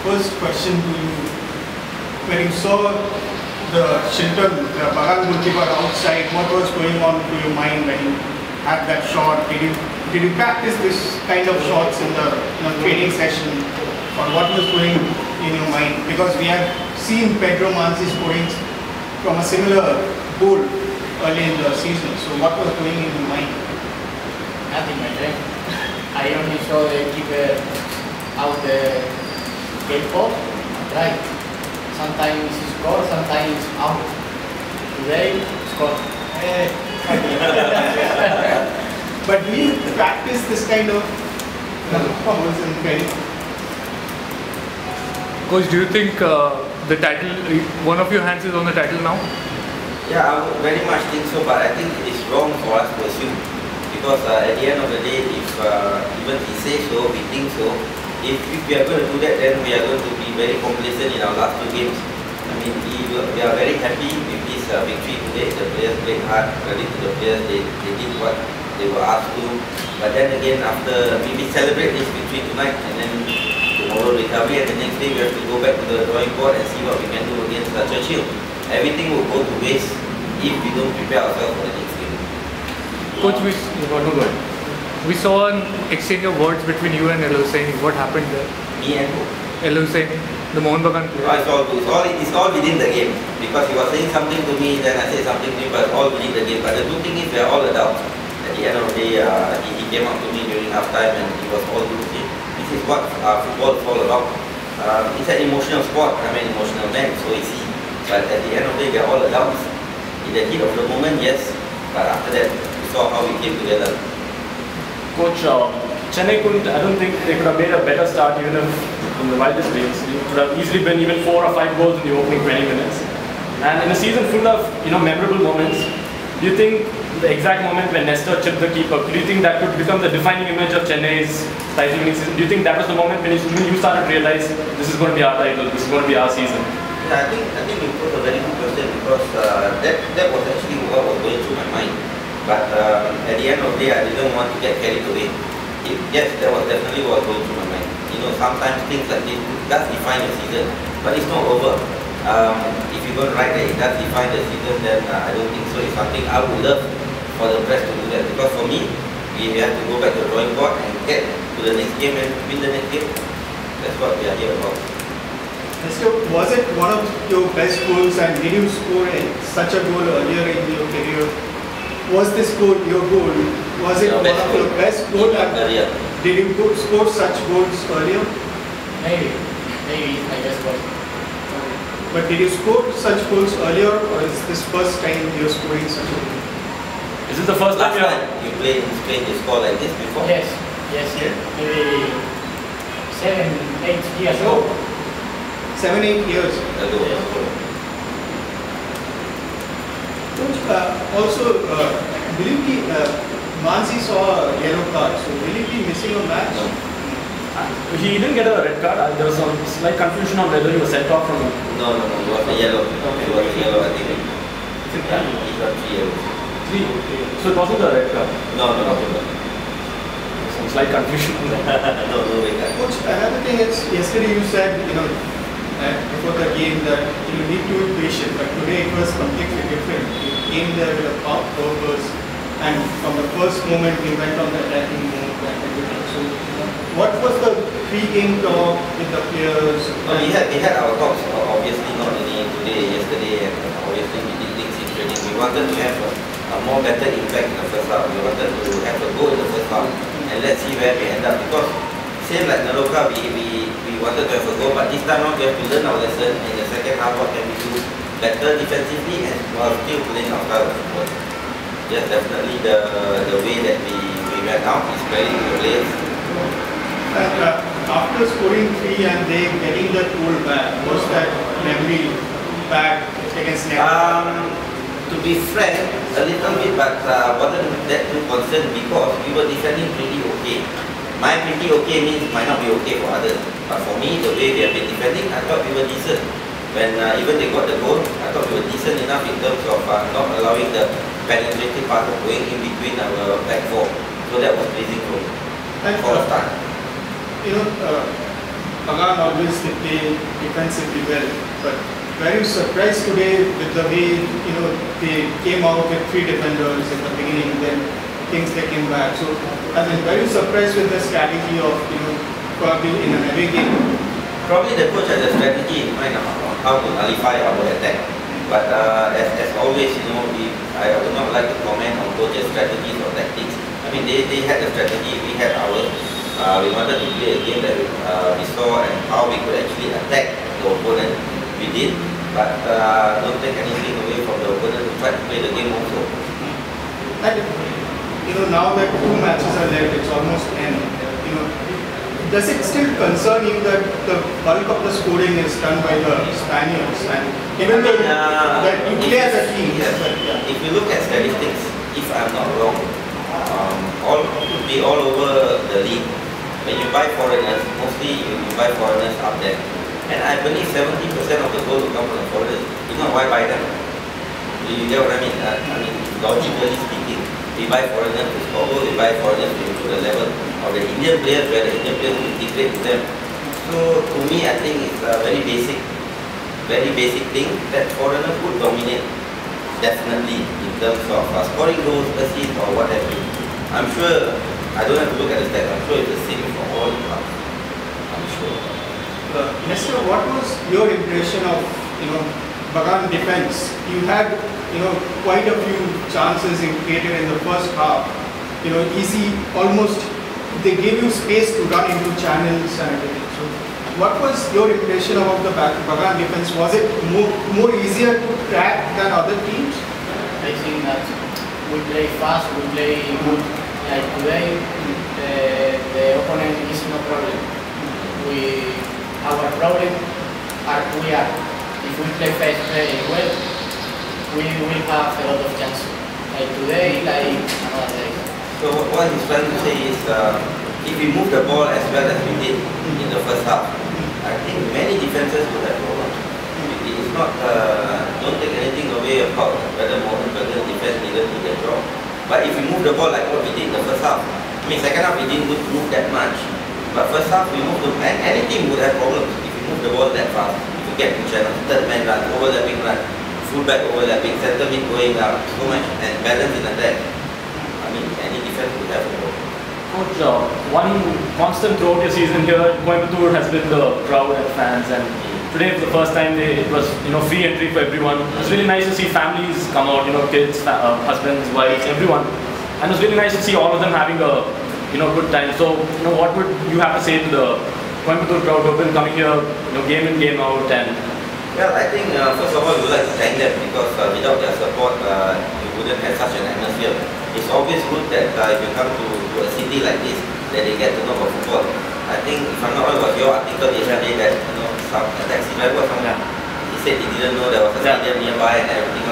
first question to you. When you saw the Shilton, the Bagan goalkeeper outside, what was going on to your mind when you had that shot? Did you practice this kind of shots in the training session, or what was going in your mind? Because we have seen Pedro Manzi scoring from a similar goal early in the season. So what was going in your mind? Nothing, my friend. I only saw the keeper out the gate ball and try. Sometimes he score, sometimes out. Today, score. But do you practice this kind of performance in training? Coach, do you think the title, one of your hands is on the title now? Yeah, I would very much think so, but I think it's wrong for us to assume. Because at the end of the day, if even he says so, we think so, if we are going to do that, then we are going to be very complacent in our last two games. I mean, we are very happy with this victory today. The players played hard. Credit to the players, they did what they were asked to. But then again, after we celebrate this victory tonight, and then tomorrow recovery, and the next day we have to go back to the drawing board and see what we can do against Churchill. Everything will go to waste if we don't prepare ourselves for the next game. Coach, we saw an exchange of words between you and El Husseini. What happened there? Me and who? El Husseini, the Mohun Bagan player. It's all within the game. Because he was saying something to me, then I said something to him, but it's all within the game. But the good thing is we are all adults. At the end of the day, he came up to me during halftime and he was all good. This is what football is all about. It's an emotional sport. I'm an emotional man, so is he. But at the end of the day, we are all adults. In the heat of the moment, yes. But after that, we saw how we came together. Coach, Chennai couldn't, I don't think they could have made a better start even if in the wildest dreams. It could have easily been even 4 or 5 goals in the opening 20 minutes. And in a season full of memorable moments, do you think the exact moment when Nestor chipped the keeper, do you think that could become the defining image of Chennai's title winning season? Do you think that was the moment when you started to realize this is going to be our title, this is going to be our season? Yeah, I think you put a very good question because that was actually what was going through my mind. But at the end of the day, I didn't want to get carried away. Yes, that was definitely what was going through my mind. Sometimes things like this does define your season, but it's not over. If you're going to write that it does define the season, then I don't think so. It's something I would love for the press to do that. Because for me, we have to go back to the drawing board and get to the next game and win the next game. That's what we are here about. So was it one of your best goals, and did you score such a goal earlier in your career? Was this goal your goal? Was it one of your best goals? Did you score such goals earlier? Maybe I guess was. But did you score such goals earlier, or is this first time you're scoring such a goal? Is this the first time you played in Spain, you scored like this before? Yes. Maybe 7-8 years ago. 7-8 years ago. Yes. Coach, also, will you be, Manzi saw a yellow card, so will he be missing a match? No. He didn't get a red card. There was some slight confusion on whether he was sent off from it. No, he was a yellow. He was a yellow, I think. He got 3 yellows. 3? So it wasn't a red card? No. Some slight confusion on that. No red card. Coach, another thing is, yesterday you said, before the game that you need to be patient, but today it was completely different. You came there with a purpose, and from the first moment you went on the attacking mode and everything. So, what was the pre-game talk with the players? We had our talks, obviously not only today, yesterday, and obviously we did things in training. We wanted to have a more better impact in the first half. We wanted to have a goal in the first half, and let's see where we end up. Because same like Naroka, we wanted to have a goal, but this time around we have to learn our lesson in the second half. What can we do better defensively and while still playing our style of football? Yes, definitely the way that we went out is playing the players. After scoring 3 and they getting that goal back, was that memory back against Nepal? To be frank, a little bit, but wasn't that too concerned because we were defending pretty okay. My pretty okay means might not be okay for others, but for me, the way we have been defending, I thought we were decent. When even they got the goal, I thought we were decent enough in terms of not allowing the penetrating part of going in between our back four. So that was pleasing for the start. Bagan always they play defensively well, but were you surprised today with the way they came out with 3 defenders in the beginning, then things they came back? So, were you surprised with the strategy of probably in an away game? Probably the coach has a strategy in mind on how to nullify our attack. But as always, I would not like to comment on coach's strategies or tactics. I mean, they had a strategy, we had ours. We wanted to play a game that we saw and how we could actually attack the opponent. We did, but don't take anything away from the opponent to try to play the game also. And now that 2 matches are left, it's almost end. Does it still concern you that the bulk of the scoring is done by the Spaniards? And even though that you play as a team, yes, if you look at statistics, if I'm not wrong, all could be all over the league. When you buy foreigners, mostly you buy foreigners up there. And I believe 70% of the goals will come from the foreigners. If not, why buy them? You get what I mean? Logically speaking, we buy foreigners to score goals, we buy foreigners to improve the level of the Indian players, where the Indian players will integrate with them. So to me, I think it's a very basic thing that foreigners would dominate, definitely, in terms of scoring goals, assists, or what have you. I'm sure, I don't have to look at the stats, I'm sure it's the same for all clubs. I'm sure. Nestor, what was your impression of Bagan defense? You had quite a few chances created in the first half. Easy, almost they gave you space to run into channels and everything. So, what was your impression about the Bagan defense? Was it more easier to track than other teams? I think that we play fast, we play good. Like today, the opponent is no problem. Our problem we are. If we play fast, play well, we will have a lot of chances. Like today, like another day. So what he's trying to say is, if we move the ball as well as we did in the first half, I think many defenses would have problems. It is not, don't take anything away about whether Mohun Bagan defense needed to get job. But if we move the ball like what we did in the first half, second half we didn't move that much. But first half we moved, and any team would have problems if you move the ball that fast. If you get to channel, third man run, overlapping run, fullback overlapping, center mid going up, so much, and balance in attack. Any defense would have a problem. Coach, one constant throughout your season here, Coimbatore has been the crowd and fans, and today for the first time it was free entry for everyone. It was really nice to see families come out, kids, husbands, wives, everyone, and it was really nice to see all of them having a good time. So what would you have to say to the Coimbatore crowd who have been coming here, game in, game out? And well, I think first of all we would like to thank them, because without their support you wouldn't have such an atmosphere. It's always good that if you come to a city like this, that they get to know about football. I think, if I'm not wrong, it was your article yesterday that some taxi driver or something, he said he didn't know there was a stadium nearby and everything.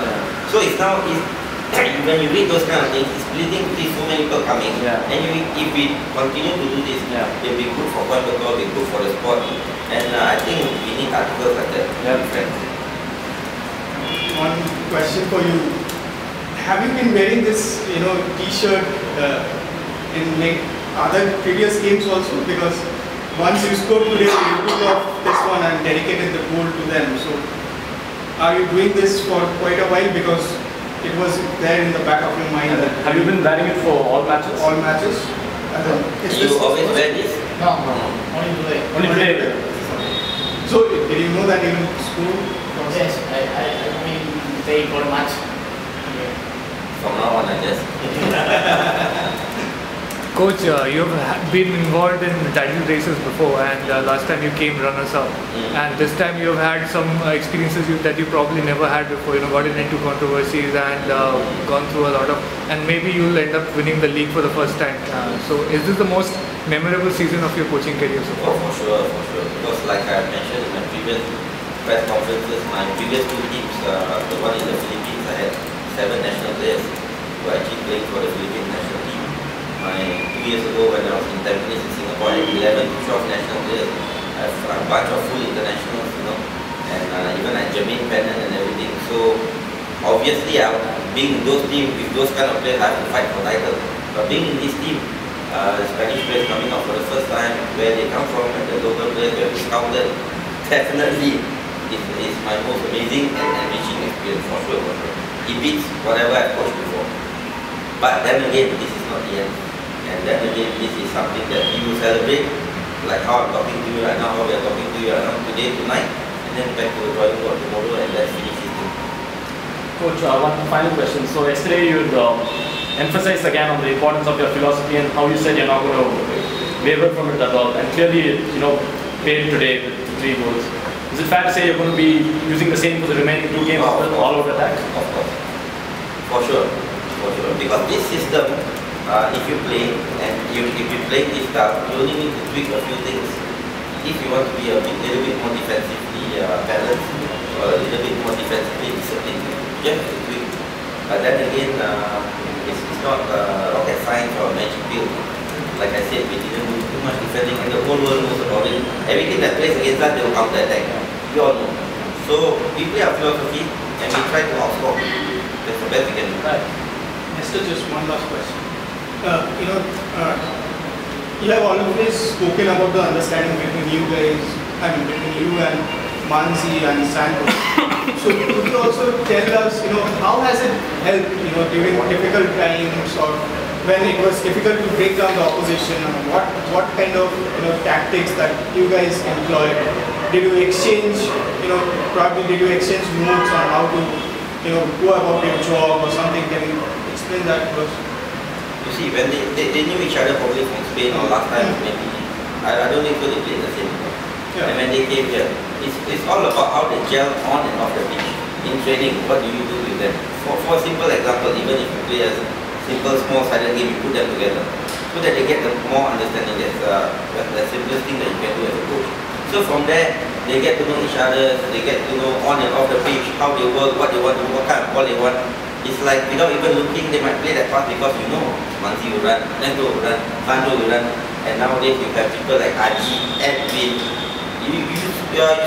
So it's now, when you read those kind of things, it's leading to so many people coming. And if we continue to do this, it will be good for Coimbatore, it will be good for the sport. And I think we need articles like that, friends. One question for you. Have you been wearing this, T-shirt in other previous games also? Because once you scored today, you took off this one and dedicated the goal to them. So, are you doing this for quite a while, because it was there in the back of your mind? Have you been wearing it for all matches? All matches. You always wear this? No, only today. Only today. So, did you know that in school? Yes, I will take all match. From now on, I guess. Coach, you've been involved in title races before, and last time you came runners-up, and this time you've had some experiences that you probably never had before. Gotten into controversies and gone through a lot of, and maybe you'll end up winning the league for the first time. So, is this the most memorable season of your coaching career so far? For sure. Because like I mentioned in my previous press conferences, my previous 2 teams, the one in the Philippines, I had 7 national players who are actually playing for the Philippine national team. 2 years ago when I was in Tampines in Singapore, I had 11 to 12 national players. I have a bunch of full internationals, and even at Jamil and everything. So obviously, being in those teams with those kind of players, I have to fight for titles. But being in this team, Spanish players coming out for the first time, where they come from, and the local players where we scouted, definitely is my most amazing and enriching experience for sure. It beats whatever I've coached before. But then again, this is not the end. And then again, this is something that we will celebrate, like how I'm talking to you right now, how we are talking to you right now, today, tonight, and then back to the drawing board tomorrow, and let's finish it. Coach, one final question. So yesterday you emphasized again on the importance of your philosophy and how you said you're not going to waver from it at all. And clearly, paid today with 3 goals. Is it fair to say you're going to be using the same for the remaining 2 games, all-out attack? Of course. For sure. Because this system, if you play and if you play this style, you only need to tweak a few things. If you want to be a little bit more defensively balanced or a little bit more defensively disciplined, you have to tweak. But then again, it's not rocket science or a magic pill. Like I said, we didn't do too much defending, and the whole world knows about it. Everything that plays against us, they will counter attack. You all know. So we play our philosophy and we try to outscore. That's the best we can do. Right. Nestor, just one last question. You have always spoken about the understanding between you guys, between you and Manzi and Santos. So could you also tell us, how has it helped, during difficult times or when it was difficult to break down the opposition? What kind of, tactics that you guys employed? Did you exchange, probably did you exchange notes on how to, go about your job or something? Can you explain that to us? You see, when they knew each other probably from Spain or last time, maybe, I don't think so they played the same. Yeah. And when they came here, it's all about how they gel on and off the pitch. In training, what do you do with them? For a simple example, even if you play a simple small-sided game, you put them together so that they get more understanding. That's the simplest thing that you can do as a coach. So from there, they get to know each other, they get to know on and off the pitch, how they work, what they want to do, what kind of ball they want. It's like without even looking, they might play that pass because Manzi will run, Nestor will run, Sandro will run, and nowadays you have people like Aji, Edwin. You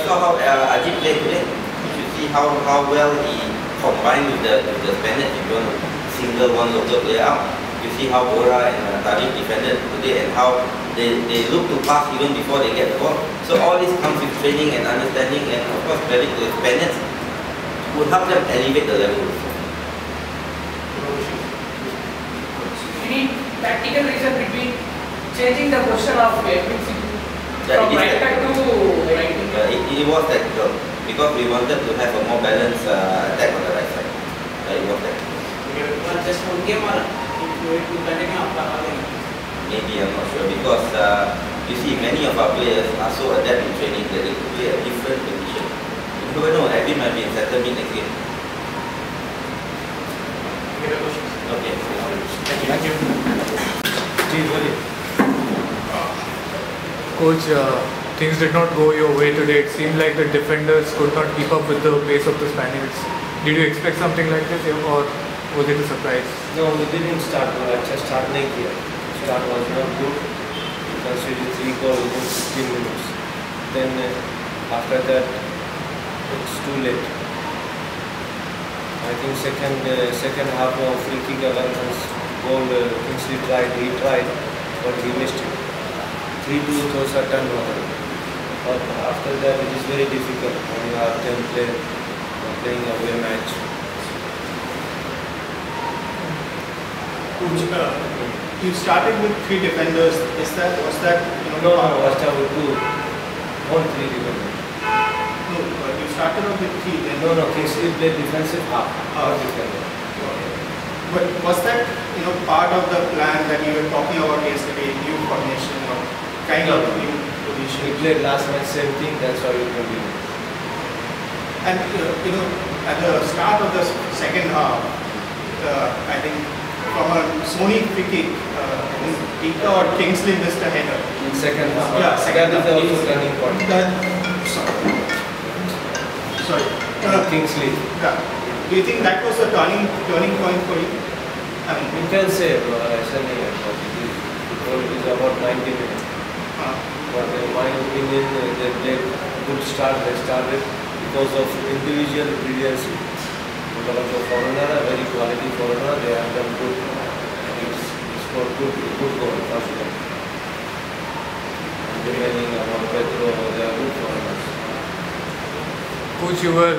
saw how Aji played today. You see how well he combined with the Spaniards. If you want to single one local player out, you see how Bora and Tarif defended today and how they look to pass even before they get the ball. So all this comes with training and understanding, and of course credit to the Spaniards will help them elevate the level. Any practical reason between changing the position of FBC from right back to right wing? It was tactical because we wanted to have a more balanced attack on the right side. It was tactical. Just one game or to continue after? Maybe, I'm not sure, because you see many of our players are so adept in training that they could play a different position. You never know, Abby might be in center mid next game. Okay. Thank you. Coach, things did not go your way today. It seemed like the defenders could not keep up with the pace of the Spaniards. Did you expect something like this, or was it a surprise? No, we didn't start well. Just start late here. Start was not good. We conceded 3 goals within 15 minutes. Then after that, it's too late. I think second half of free kick Alonso's goal, Kingsley he tried, but he missed it. 3-2 throws are done over. But after that, it is very difficult when you have 10 players playing a away match. Coach, you started with 3 defenders. Was that? No, I started with 2. Not 3 defenders. No, but you started off with 3. Then No, Kingsley played defensive half, not defender. But was that part of the plan that you were talking about yesterday, new formation or kind of new We position? played last match same thing. That's why we continue. And at the start of the second half, I think from a Sony free kick, Tika or Kingsley missed a header. In second half. Yeah, second that half. is also turning point. Sorry. Kingsley. Yeah. Do you think that was a turning point for you? You can say, ऐसा नहीं है, but it is about 90 minutes. But in my opinion, they played good start. They started because of individual brilliance. Because of the foreigner, a very quality foreigner, they have done good. It's scored good goal, first goal. And remaining about Pedro, they are good foreigners. Coach, you were,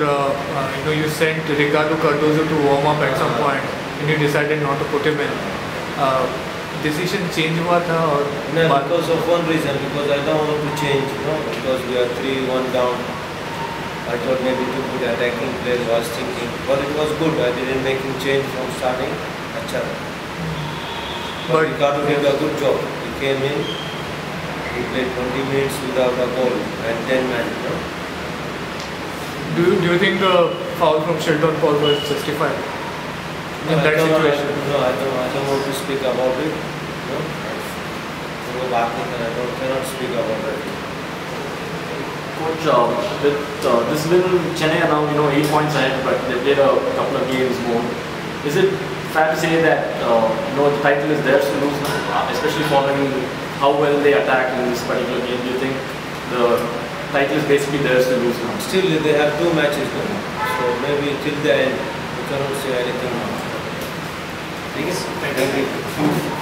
you sent Ricardo Cardozo to warm up at some point, and you decided not to put him in. Decision change हुआ था और no, because of one reason, because I don't want to change, because we are 3-1 down. I thought maybe to put attacking player was thinking, but it was good. I didn't make him change from starting. Achha. But Ricardo did a good job. He came in, he played 20 minutes without a goal and 10 men. Do you think the foul from Shilton Paul was justified in that situation? I don't want to speak about it. I cannot speak about it. Coach, with this win, Chennai are now 8 points ahead, but they played a couple of games more. Is it fair to say that the title is theirs to lose now, especially following how well they attacked in this particular game? Do you think the title is basically theirs to lose now? Still, they have 2 matches now, so maybe till the end, we cannot say anything now. Thank you.